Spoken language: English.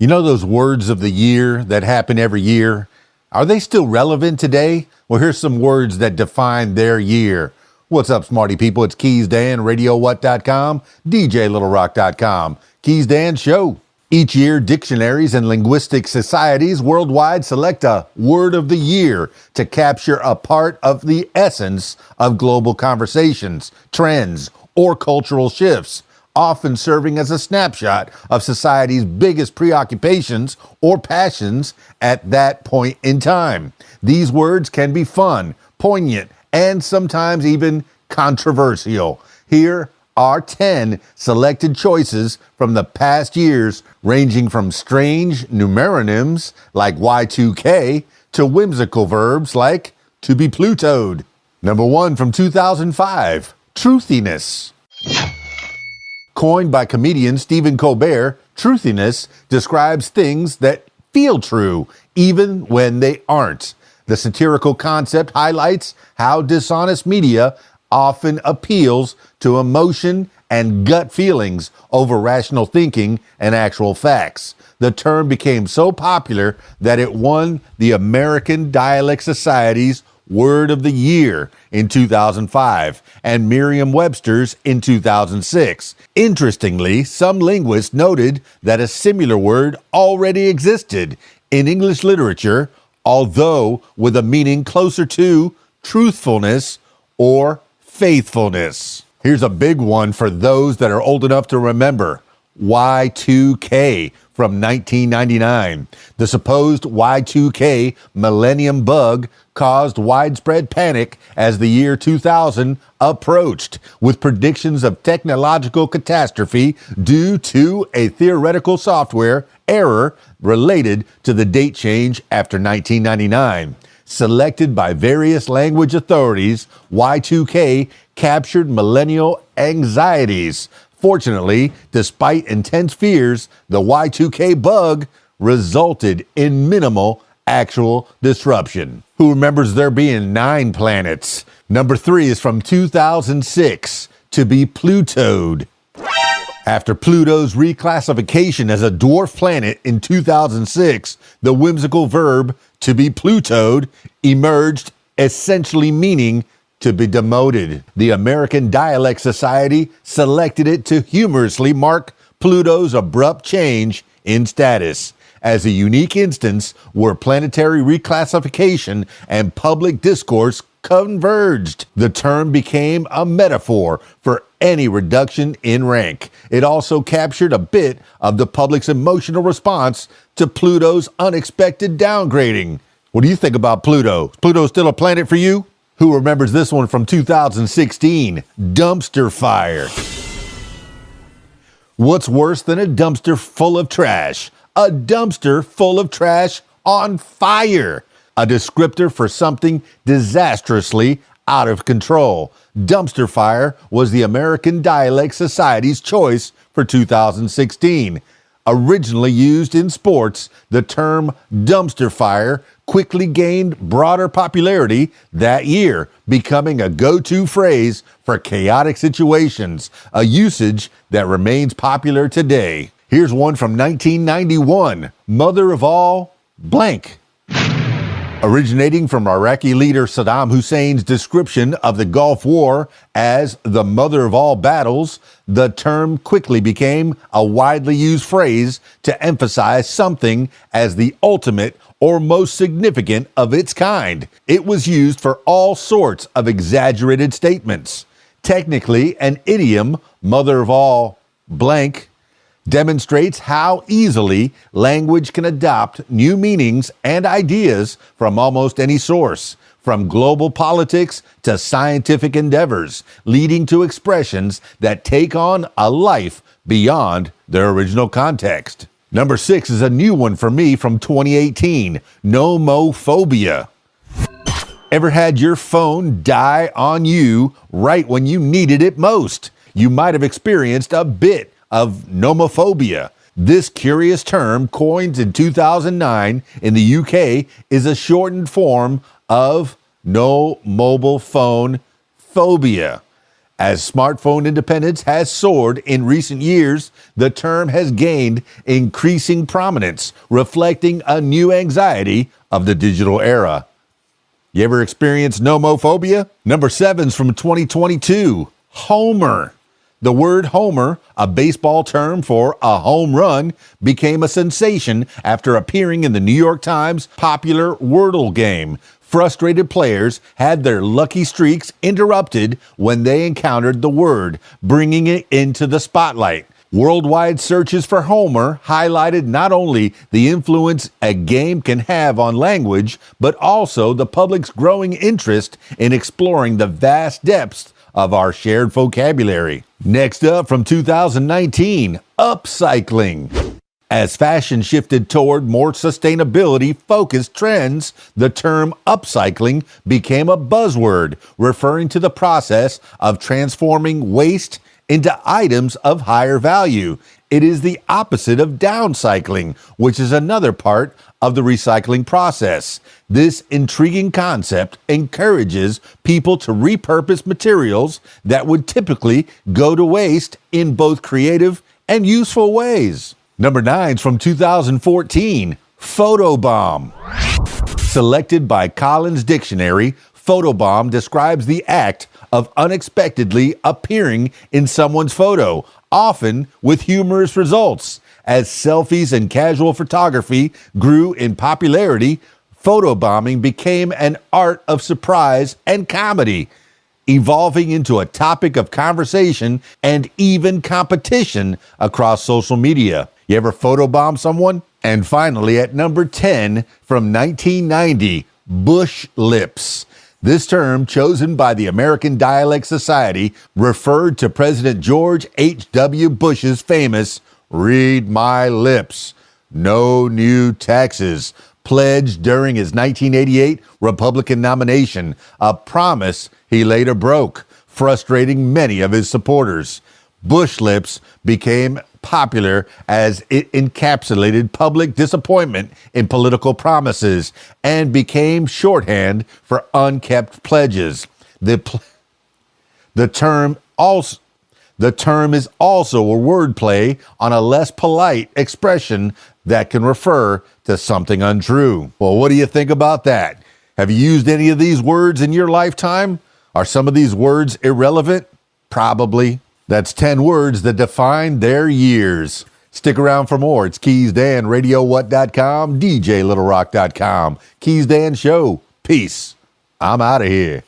You know those words of the year that happen every year? Are they still relevant today? Well, here's some words that define their year. What's up, smarty people? It's KeysDAN, RadioWhat.com, DJLittleRock.com. KeysDAN Show. Each year, dictionaries and linguistic societies worldwide select a word of the year to capture a part of the essence of global conversations, trends, or cultural shifts, often serving as a snapshot of society's biggest preoccupations or passions at that point in time. These words can be fun, poignant, and sometimes even controversial. Here are 10 selected choices from the past years, ranging from strange numeronyms like Y2K to whimsical verbs like to be Plutoed. Number 1 from 2005, truthiness. Coined by comedian Stephen Colbert, truthiness describes things that feel true, even when they aren't. The satirical concept highlights how dishonest media often appeals to emotion and gut feelings over rational thinking and actual facts. The term became so popular that it won the American Dialect Society's Word of the Year in 2005 and Merriam-Webster's in 2006. Interestingly, some linguists noted that a similar word already existed in English literature, although with a meaning closer to truthfulness or faithfulness. Here's a big one for those that are old enough to remember. Y2K from 1999. The supposed Y2K millennium bug caused widespread panic as the year 2000 approached, with predictions of technological catastrophe due to a theoretical software error related to the date change after 1999. Selected by various language authorities, Y2K captured millennial anxieties. Fortunately, despite intense fears, the Y2K bug resulted in minimal actual disruption. Who remembers there being 9 planets? Number 3 is from 2006, to be Plutoed. After Pluto's reclassification as a dwarf planet in 2006, the whimsical verb to be Plutoed emerged, essentially meaning to be demoted. The American Dialect Society selected it to humorously mark Pluto's abrupt change in status as a unique instance where planetary reclassification and public discourse converged. The term became a metaphor for any reduction in rank. It also captured a bit of the public's emotional response to Pluto's unexpected downgrading. What do you think about Pluto? Is Pluto still a planet for you? Who remembers this one from 2016? Dumpster fire. What's worse than a dumpster full of trash? A dumpster full of trash on fire. A descriptor for something disastrously out of control. Dumpster fire was the American Dialect Society's choice for 2016. Originally used in sports, the term dumpster fire quickly gained broader popularity that year, becoming a go-to phrase for chaotic situations, a usage that remains popular today. Here's one from 1991, mother of all blank. Originating from Iraqi leader Saddam Hussein's description of the Gulf War as the mother of all battles, the term quickly became a widely used phrase to emphasize something as the ultimate or most significant of its kind. It was used for all sorts of exaggerated statements. Technically, an idiom, mother of all blank, demonstrates how easily language can adopt new meanings and ideas from almost any source, from global politics to scientific endeavors, leading to expressions that take on a life beyond their original context. Number 6 is a new one for me from 2018, nomophobia. Ever had your phone die on you right when you needed it most? You might have experienced a bit of nomophobia. This curious term, coined in 2009 in the UK, is a shortened form of no mobile phone phobia. As smartphone independence has soared in recent years, the term has gained increasing prominence, reflecting a new anxiety of the digital era. You ever experienced nomophobia? Number 7's from 2022, Homer. The word homer, a baseball term for a home run, became a sensation after appearing in the New York Times' popular Wordle game. Frustrated players had their lucky streaks interrupted when they encountered the word, bringing it into the spotlight. Worldwide searches for Homer highlighted not only the influence a game can have on language, but also the public's growing interest in exploring the vast depths of our shared vocabulary. Next up from 2019, upcycling. As fashion shifted toward more sustainability-focused trends, the term upcycling became a buzzword, referring to the process of transforming waste into items of higher value. It is the opposite of downcycling, which is another part of the recycling process. This intriguing concept encourages people to repurpose materials that would typically go to waste in both creative and useful ways. Number 9's from 2014, photobomb. Selected by Collins Dictionary, photobomb describes the act of unexpectedly appearing in someone's photo, often with humorous results. As selfies and casual photography grew in popularity, photobombing became an art of surprise and comedy, evolving into a topic of conversation and even competition across social media. You ever photobomb someone? And finally, at number 10 from 1990, bush lips. This term, chosen by the American Dialect Society, referred to President George H.W. Bush's famous "Read My Lips, No New Taxes" pledge during his 1988 Republican nomination, a promise he later broke, frustrating many of his supporters. Bush lips became popular as it encapsulated public disappointment in political promises and became shorthand for unkept pledges. The term is also a wordplay on a less polite expression that can refer to something untrue. Well, what do you think about that? Have you used any of these words in your lifetime? Are some of these words irrelevant? Probably. That's 10 words that define their years. Stick around for more. It's KeysDAN, RadioWhat.com, DJLittleRock.com. KeysDAN Show. Peace. I'm out of here.